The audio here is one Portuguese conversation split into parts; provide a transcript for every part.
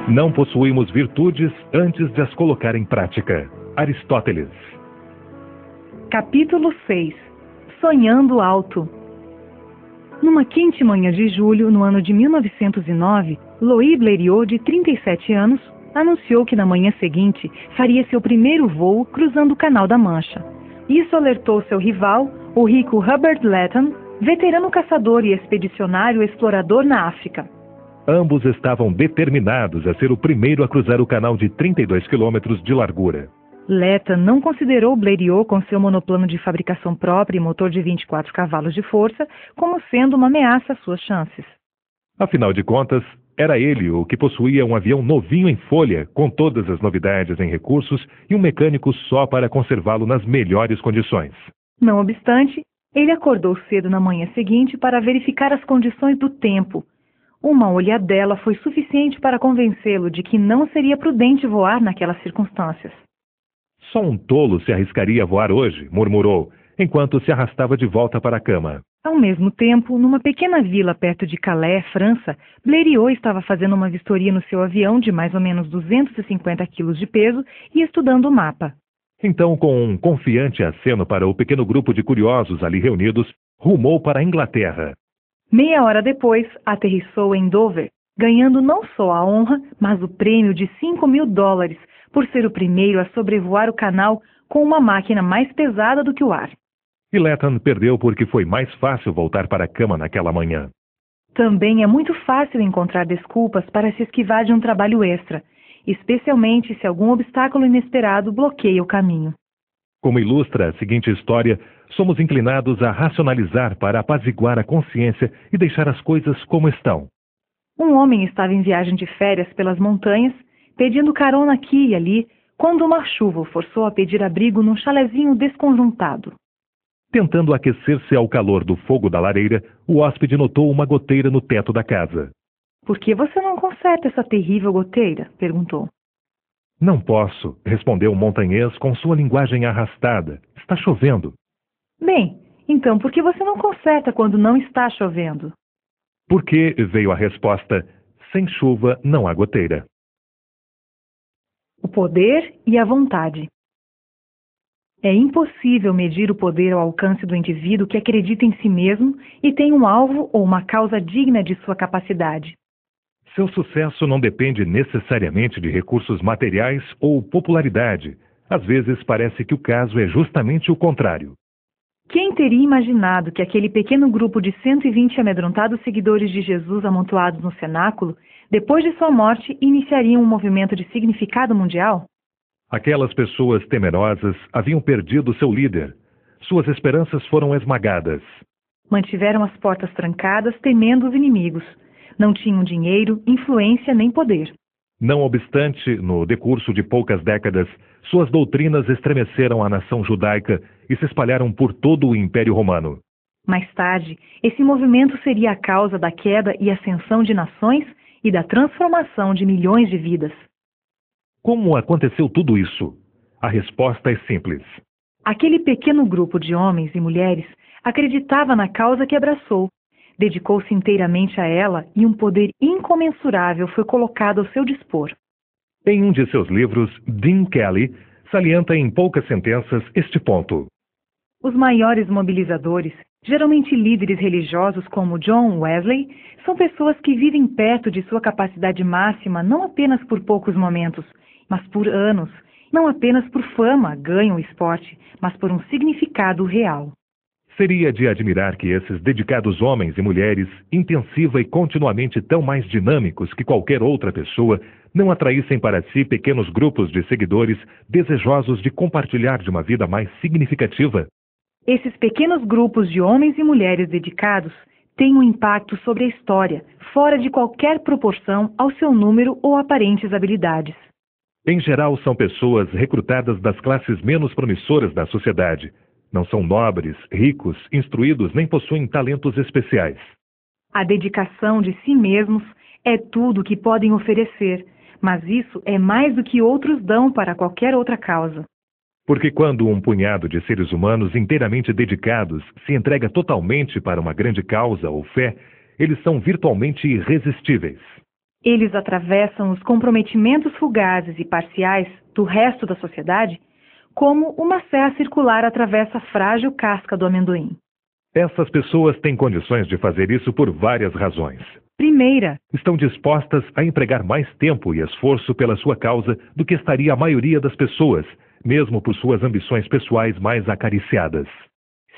Não possuímos virtudes antes de as colocar em prática. Aristóteles. Capítulo 6. Sonhando alto. Numa quente manhã de julho, no ano de 1909, Louis Blériot, de 37 anos, anunciou que na manhã seguinte faria seu primeiro voo cruzando o Canal da Mancha. Isso alertou seu rival, o rico Herbert Lytton, veterano caçador e expedicionário explorador na África. Ambos estavam determinados a ser o primeiro a cruzar o canal de 32 quilômetros de largura. Lytton não considerou Blériot, com seu monoplano de fabricação própria e motor de 24 cavalos de força, como sendo uma ameaça às suas chances. Afinal de contas, era ele o que possuía um avião novinho em folha, com todas as novidades em recursos e um mecânico só para conservá-lo nas melhores condições. Não obstante, ele acordou cedo na manhã seguinte para verificar as condições do tempo. Uma olhadela foi suficiente para convencê-lo de que não seria prudente voar naquelas circunstâncias. Só um tolo se arriscaria a voar hoje, murmurou, enquanto se arrastava de volta para a cama. Ao mesmo tempo, numa pequena vila perto de Calais, França, Blériot estava fazendo uma vistoria no seu avião de mais ou menos 250 quilos de peso e estudando o mapa. Então, com um confiante aceno para o pequeno grupo de curiosos ali reunidos, rumou para a Inglaterra. Meia hora depois, aterrissou em Dover, ganhando não só a honra, mas o prêmio de $5.000 por ser o primeiro a sobrevoar o canal com uma máquina mais pesada do que o ar. E Lytton perdeu porque foi mais fácil voltar para a cama naquela manhã. Também é muito fácil encontrar desculpas para se esquivar de um trabalho extra, especialmente se algum obstáculo inesperado bloqueia o caminho. Como ilustra a seguinte história, somos inclinados a racionalizar para apaziguar a consciência e deixar as coisas como estão. Um homem estava em viagem de férias pelas montanhas, pedindo carona aqui e ali, quando uma chuva o forçou a pedir abrigo num chalezinho desconjuntado. Tentando aquecer-se ao calor do fogo da lareira, o hóspede notou uma goteira no teto da casa. "Por que você não conserta essa terrível goteira?" perguntou. Não posso, respondeu o montanhês com sua linguagem arrastada. Está chovendo. Bem, então por que você não conserta quando não está chovendo? Porque, veio a resposta, sem chuva não há goteira. O poder e a vontade. É impossível medir o poder ao alcance do indivíduo que acredita em si mesmo e tem um alvo ou uma causa digna de sua capacidade. Seu sucesso não depende necessariamente de recursos materiais ou popularidade. Às vezes parece que o caso é justamente o contrário. Quem teria imaginado que aquele pequeno grupo de 120 amedrontados seguidores de Jesus amontoados no cenáculo, depois de sua morte, iniciariam um movimento de significado mundial? Aquelas pessoas temerosas haviam perdido seu líder. Suas esperanças foram esmagadas. Mantiveram as portas trancadas, temendo os inimigos. Não tinham dinheiro, influência nem poder. Não obstante, no decurso de poucas décadas, suas doutrinas estremeceram a nação judaica e se espalharam por todo o Império Romano. Mais tarde, esse movimento seria a causa da queda e ascensão de nações e da transformação de milhões de vidas. Como aconteceu tudo isso? A resposta é simples. Aquele pequeno grupo de homens e mulheres acreditava na causa que abraçou, dedicou-se inteiramente a ela e um poder incomensurável foi colocado ao seu dispor. Em um de seus livros, Dean Kelly salienta em poucas sentenças este ponto. Os maiores mobilizadores, geralmente líderes religiosos como John Wesley, são pessoas que vivem perto de sua capacidade máxima não apenas por poucos momentos, mas por anos, não apenas por fama, ganho ou esporte, mas por um significado real. Seria de admirar que esses dedicados homens e mulheres, intensiva e continuamente tão mais dinâmicos que qualquer outra pessoa, não atraíssem para si pequenos grupos de seguidores desejosos de compartilhar de uma vida mais significativa. Esses pequenos grupos de homens e mulheres dedicados têm um impacto sobre a história, fora de qualquer proporção ao seu número ou aparentes habilidades. Em geral, são pessoas recrutadas das classes menos promissoras da sociedade. Não são nobres, ricos, instruídos nem possuem talentos especiais. A dedicação de si mesmos é tudo o que podem oferecer, mas isso é mais do que outros dão para qualquer outra causa. Porque quando um punhado de seres humanos inteiramente dedicados se entrega totalmente para uma grande causa ou fé, eles são virtualmente irresistíveis. Eles atravessam os comprometimentos fugazes e parciais do resto da sociedade como uma serra circular atravessa a frágil casca do amendoim. Essas pessoas têm condições de fazer isso por várias razões. Primeira, Estão dispostas a empregar mais tempo e esforço pela sua causa do que estaria a maioria das pessoas, mesmo por suas ambições pessoais mais acariciadas.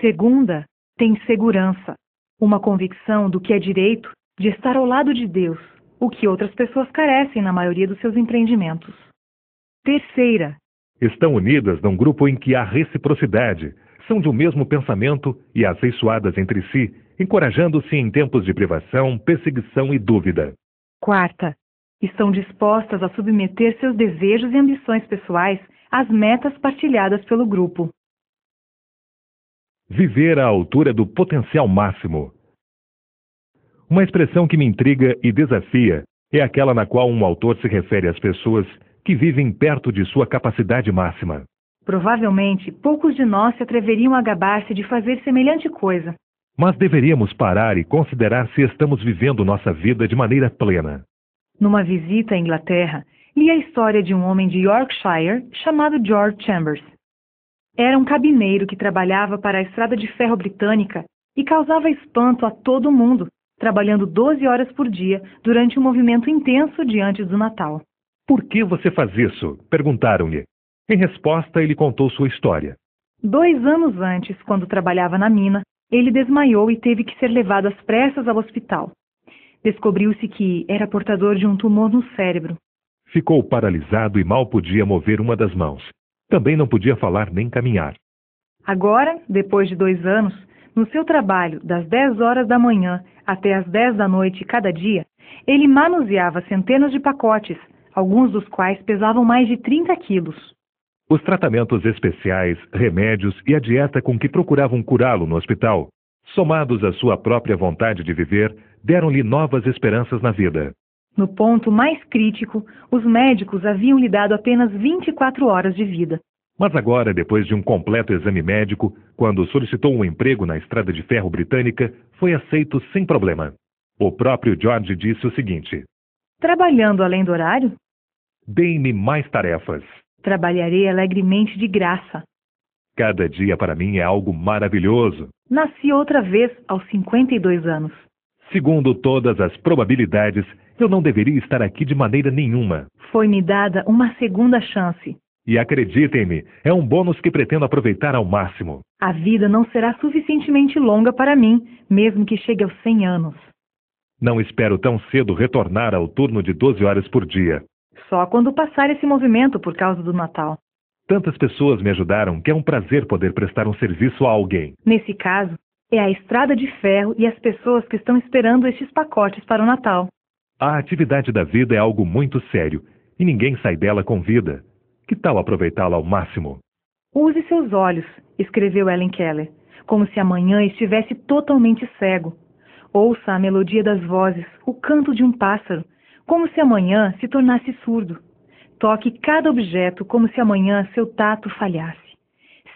segunda, tem segurança, uma convicção do que é direito de estar ao lado de Deus, o que outras pessoas carecem na maioria dos seus empreendimentos. Terceira, Estão unidas num grupo em que há reciprocidade, são de um mesmo pensamento e afeiçoadas entre si, encorajando-se em tempos de privação, perseguição e dúvida. quarta, estão dispostas a submeter seus desejos e ambições pessoais às metas partilhadas pelo grupo. Viver à altura do potencial máximo. Uma expressão que me intriga e desafia é aquela na qual um autor se refere às pessoas que vivem perto de sua capacidade máxima. Provavelmente, poucos de nós se atreveriam a gabar-se de fazer semelhante coisa. Mas deveríamos parar e considerar se estamos vivendo nossa vida de maneira plena. Numa visita à Inglaterra, li a história de um homem de Yorkshire chamado George Chambers. Era um cabineiro que trabalhava para a estrada de ferro britânica e causava espanto a todo mundo, trabalhando 12 horas por dia durante um movimento intenso diante do Natal. Por que você faz isso? Perguntaram-lhe. Em resposta, ele contou sua história. 2 anos antes, quando trabalhava na mina, ele desmaiou e teve que ser levado às pressas ao hospital. Descobriu-se que era portador de um tumor no cérebro. Ficou paralisado e mal podia mover uma das mãos. Também não podia falar nem caminhar. Agora, depois de 2 anos, no seu trabalho, das 10 horas da manhã até as 10 da noite cada dia, ele manuseava centenas de pacotes, alguns dos quais pesavam mais de 30 quilos. Os tratamentos especiais, remédios e a dieta com que procuravam curá-lo no hospital, somados à sua própria vontade de viver, deram-lhe novas esperanças na vida. No ponto mais crítico, os médicos haviam lhe dado apenas 24 horas de vida. Mas agora, depois de um completo exame médico, quando solicitou um emprego na estrada de ferro britânica, foi aceito sem problema. O próprio George disse o seguinte: Trabalhando além do horário? Deem-me mais tarefas. Trabalharei alegremente de graça. Cada dia para mim é algo maravilhoso. Nasci outra vez aos 52 anos. Segundo todas as probabilidades, eu não deveria estar aqui de maneira nenhuma. Foi-me dada uma segunda chance. E acreditem-me, é um bônus que pretendo aproveitar ao máximo. A vida não será suficientemente longa para mim, mesmo que chegue aos 100 anos. Não espero tão cedo retornar ao turno de 12 horas por dia. Só quando passar esse movimento por causa do Natal. Tantas pessoas me ajudaram que é um prazer poder prestar um serviço a alguém. Nesse caso, é a estrada de ferro e as pessoas que estão esperando estes pacotes para o Natal. A atividade da vida é algo muito sério e ninguém sai dela com vida. Que tal aproveitá-la ao máximo? Use seus olhos, escreveu Helen Keller, como se amanhã estivesse totalmente cego. Ouça a melodia das vozes, o canto de um pássaro, como se amanhã se tornasse surdo. Toque cada objeto como se amanhã seu tato falhasse.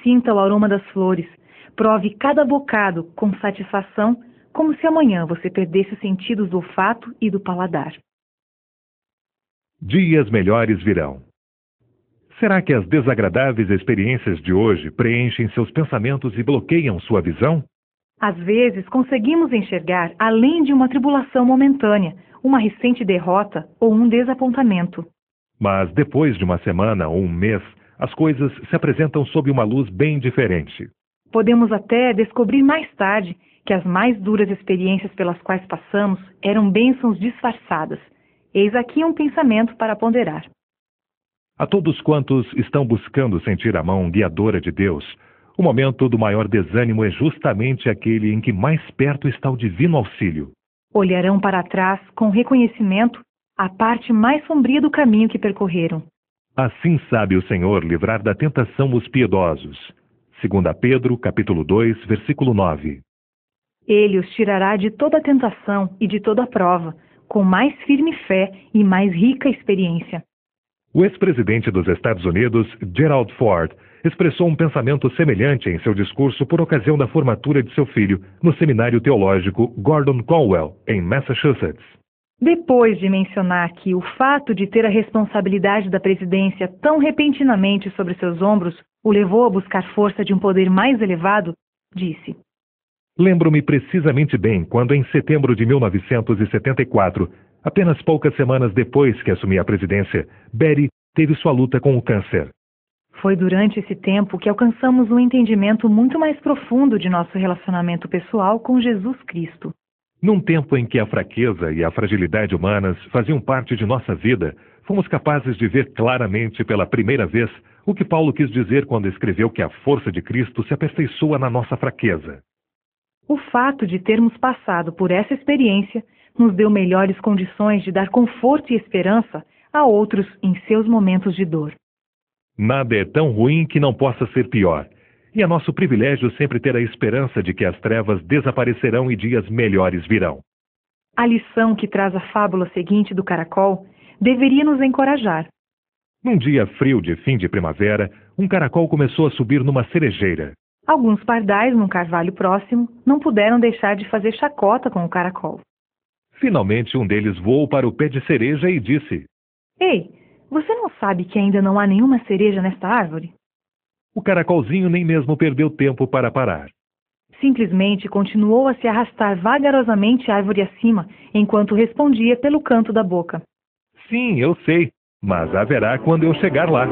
Sinta o aroma das flores. Prove cada bocado com satisfação, como se amanhã você perdesse os sentidos do olfato e do paladar. Dias melhores virão. Será que as desagradáveis experiências de hoje preenchem seus pensamentos e bloqueiam sua visão? Às vezes conseguimos enxergar além de uma tribulação momentânea, uma recente derrota ou um desapontamento. Mas depois de uma semana ou um mês, as coisas se apresentam sob uma luz bem diferente. Podemos até descobrir mais tarde que as mais duras experiências pelas quais passamos eram bênçãos disfarçadas. Eis aqui um pensamento para ponderar. A todos quantos estão buscando sentir a mão guiadora de Deus, o momento do maior desânimo é justamente aquele em que mais perto está o divino auxílio. Olharão para trás com reconhecimento a parte mais sombria do caminho que percorreram. Assim sabe o Senhor livrar da tentação os piedosos. 2 Pedro, capítulo 2, versículo 9. Ele os tirará de toda a tentação e de toda a prova, com mais firme fé e mais rica experiência. O ex-presidente dos Estados Unidos, Gerald Ford, expressou um pensamento semelhante em seu discurso por ocasião da formatura de seu filho no seminário teológico Gordon Conwell, em Massachusetts. Depois de mencionar que o fato de ter a responsabilidade da presidência tão repentinamente sobre seus ombros o levou a buscar força de um poder mais elevado, disse: Lembro-me precisamente bem quando, em setembro de 1974, apenas poucas semanas depois que assumi a presidência, Betty teve sua luta com o câncer. Foi durante esse tempo que alcançamos um entendimento muito mais profundo de nosso relacionamento pessoal com Jesus Cristo. Num tempo em que a fraqueza e a fragilidade humanas faziam parte de nossa vida, fomos capazes de ver claramente pela primeira vez o que Paulo quis dizer quando escreveu que a força de Cristo se aperfeiçoa na nossa fraqueza. O fato de termos passado por essa experiência nos deu melhores condições de dar conforto e esperança a outros em seus momentos de dor. Nada é tão ruim que não possa ser pior. E é nosso privilégio sempre ter a esperança de que as trevas desaparecerão e dias melhores virão. A lição que traz a fábula seguinte do caracol deveria nos encorajar. Num dia frio de fim de primavera, um caracol começou a subir numa cerejeira. Alguns pardais num carvalho próximo não puderam deixar de fazer chacota com o caracol. Finalmente, um deles voou para o pé de cereja e disse: Ei, você não sabe que ainda não há nenhuma cereja nesta árvore? O caracolzinho nem mesmo perdeu tempo para parar. Simplesmente continuou a se arrastar vagarosamente árvore acima, enquanto respondia pelo canto da boca: Sim, eu sei, mas haverá quando eu chegar lá.